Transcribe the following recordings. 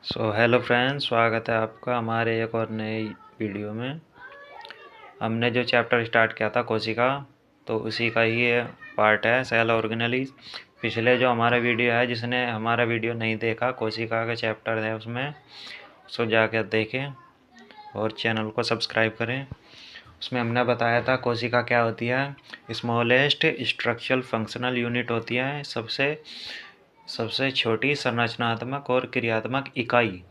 Hello friends, स्वागत है आपका हमारे एक और नए वीडियो में। हमने जो चैप्टर स्टार्ट किया था कोशिका, तो उसी का ही ये पार्ट है सेल ऑर्गेनेलीज। पिछले जो हमारा वीडियो है, जिसने हमारा वीडियो नहीं देखा, कोशिका का चैप्टर है उसमें, उसको जाकर देखें और चैनल को सब्सक्राइब करें। उसमें हमने बताया था कोशिका क्या होती है। स्मॉलेस्ट स्ट्रक्चरल फंक्शनल यूनिट होती है, सबसे छोटी संरचनात्मक और क्रियात्मक इकाई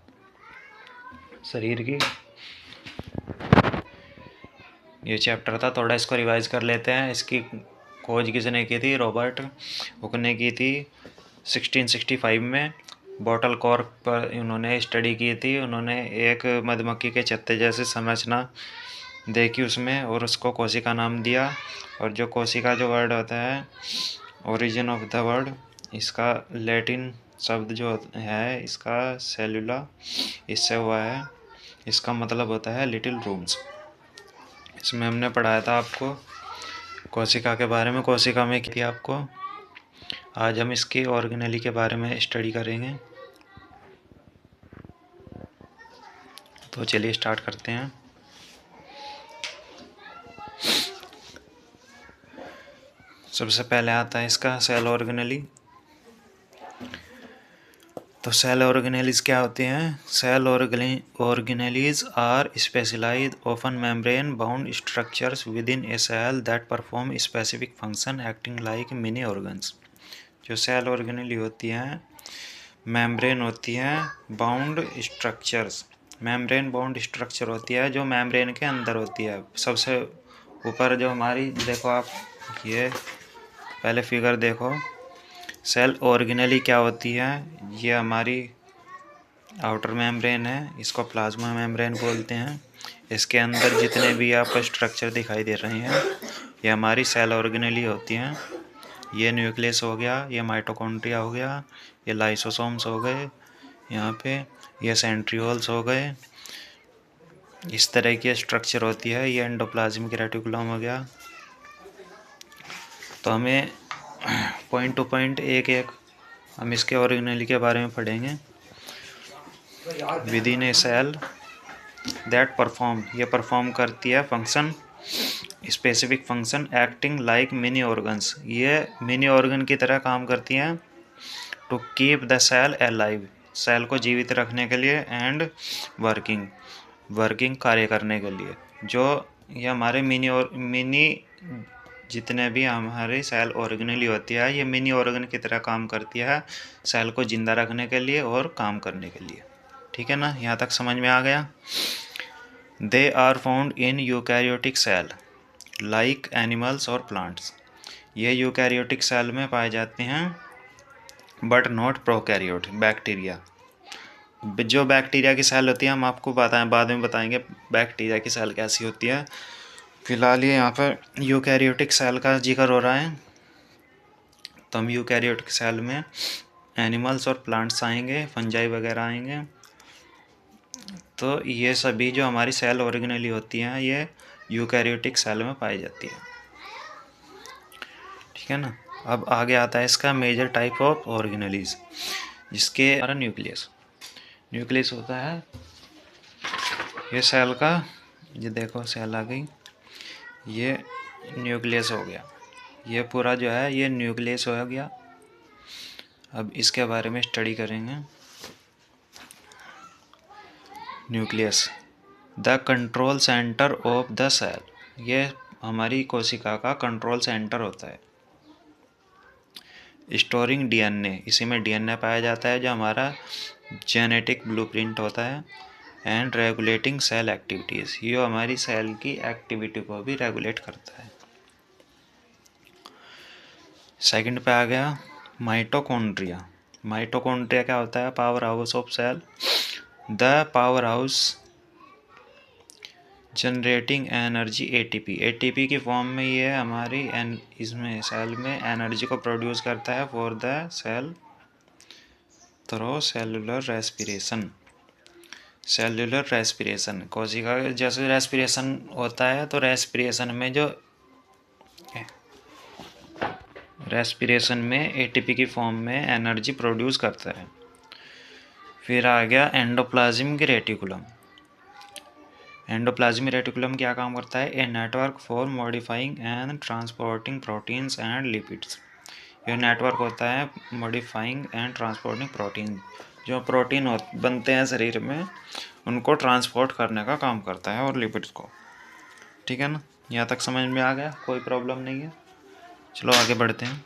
शरीर की। ये चैप्टर था, थोड़ा इसको रिवाइज कर लेते हैं। इसकी खोज किसने की थी? रॉबर्ट हुक ने की थी 1665 में। बॉटल कॉर्क पर उन्होंने स्टडी की थी। उन्होंने एक मधुमक्खी के छत्ते जैसी संरचना देखी उसमें, और उसको कोशिका नाम दिया। और जो कोशिका जो वर्ड होता है, ओरिजिन ऑफ द वर्ड, इसका लैटिन शब्द जो है इसका सेलुला, इससे हुआ है। इसका मतलब होता है लिटिल रूम्स। इसमें हमने पढ़ाया था आपको कोशिका के बारे में। कोशिका में की आपको, आज हम इसकी ऑर्गेनेली के बारे में स्टडी करेंगे। तो चलिए स्टार्ट करते हैं। सबसे पहले आता है इसका सेल ऑर्गेनेली। तो सेल ऑर्गेनेलीज क्या होती हैं? Cell organelles are specialized open membrane bound structures within a cell that perform specific function acting like mini organs. जो सेल ऑर्गेनेली होती हैं, मेम्ब्रेन होती हैं bound structures. Membrane bound structure होती है जो मेम्ब्रेन के अंदर होती है। सबसे ऊपर जो हमारी, देखो आप, ये पहले फिगर देखो। सेल ऑर्गेनेली क्या होती है? ये हमारी आउटर मेम्ब्रेन है, इसको प्लाज्मा मेम्ब्रेन बोलते हैं। इसके अंदर जितने भी आपको स्ट्रक्चर दिखाई दे रहे हैं, ये हमारी सेल ऑर्गेनेली होती हैं। ये न्यूक्लियस हो गया, ये माइटोकॉन्ड्रिया हो गया, ये लाइसोसोम्स हो गए, यहाँ पे ये सेंट्रियोल्स हो गए। इस तरह की स्ट्रक्चर होती है। ये एंडोप्लाज्मिक रेटिकुलम हो गया। तो हमें पॉइंट टू पॉइंट एक एक हम इसके ऑर्गेनेली के बारे में पढ़ेंगे। Within a cell that perform, ये परफॉर्म करती है function, specific function acting like mini organs. ये मिनी ऑर्गन की तरह काम करती हैं। To keep the cell alive, cell को जीवित रखने के लिए, एंड वर्किंग कार्य करने के लिए। जो ये हमारे मिनी जितने भी हमारे सेल ऑर्गेनेली होती है, ये मिनी ऑर्गन की तरह काम करती है, सेल को जिंदा रखने के लिए और काम करने के लिए। ठीक है ना? यहाँ तक समझ में आ गया। They are found in eukaryotic cell like animals और प्लांट्स। ये यूकैरियोटिक सेल में पाए जाते हैं, बट नॉट प्रोकैरियोट। बैक्टीरिया, जो बैक्टीरिया की सेल होती है, हम आपको बाद में बताएंगे बैक्टीरिया की सेल कैसी होती है। फिलहाल ये यहाँ पर यूकैरियोटिक सेल का जिक्र हो रहा है। तो हम यूकैरियोटिक सेल में एनिमल्स और प्लांट्स आएंगे, फंजाई वगैरह आएंगे। तो ये सभी जो हमारी सेल ऑर्गेनेली होती हैं, ये यूकैरियोटिक सेल में पाई जाती है। ठीक है ना? अब आगे आता है इसका मेजर टाइप ऑफ ऑर्गेनेलीज, जिसके हमारा न्यूक्लियस होता है ये सेल का। ये देखो सेल आ गई, ये न्यूक्लियस हो गया। ये पूरा जो है ये न्यूक्लियस हो गया। अब इसके बारे में स्टडी करेंगे। Nucleus the control centre of the cell, ये हमारी कोशिका का कंट्रोल सेंटर होता है। स्टोरिंग डीएनए, इसी में डीएनए पाया जाता है जो हमारा जेनेटिक ब्लूप्रिंट होता है। एंड रेगुलेटिंग सेल एक्टिविटीज़, ये हमारी सेल की एक्टिविटी को भी रेगुलेट करता है। सेकंड पे आ गया माइटोकॉन्ड्रिया। माइटोकॉन्ड्रिया क्या होता है? Power house of cell. The power house generating energy ATP, ATP की फॉर्म में ये हमारी इसमें सेल में एनर्जी को प्रोड्यूस करता है for the cell through cellular respiration. Cellular respiration, कोशिका जैसे रेस्पिरेशन होता है, तो रेस्पिरेशन में एटीपी की फॉर्म में एनर्जी प्रोड्यूस करता है। फिर आ गया एंडोप्लाज्मिक रेटिकुलम। एंडोप्लाज्मिक रेटिकुलम क्या काम करता है? A network for modifying and transporting proteins and lipids. यह नेटवर्क होता है मॉडिफाइंग एंड ट्रांसपोर्टिंग प्रोटीन, जो प्रोटीन बनते हैं शरीर में उनको ट्रांसपोर्ट करने का काम करता है, और लिपिड्स को। ठीक है ना, यहाँ तक समझ में आ गया? कोई प्रॉब्लम नहीं है। चलो आगे बढ़ते हैं।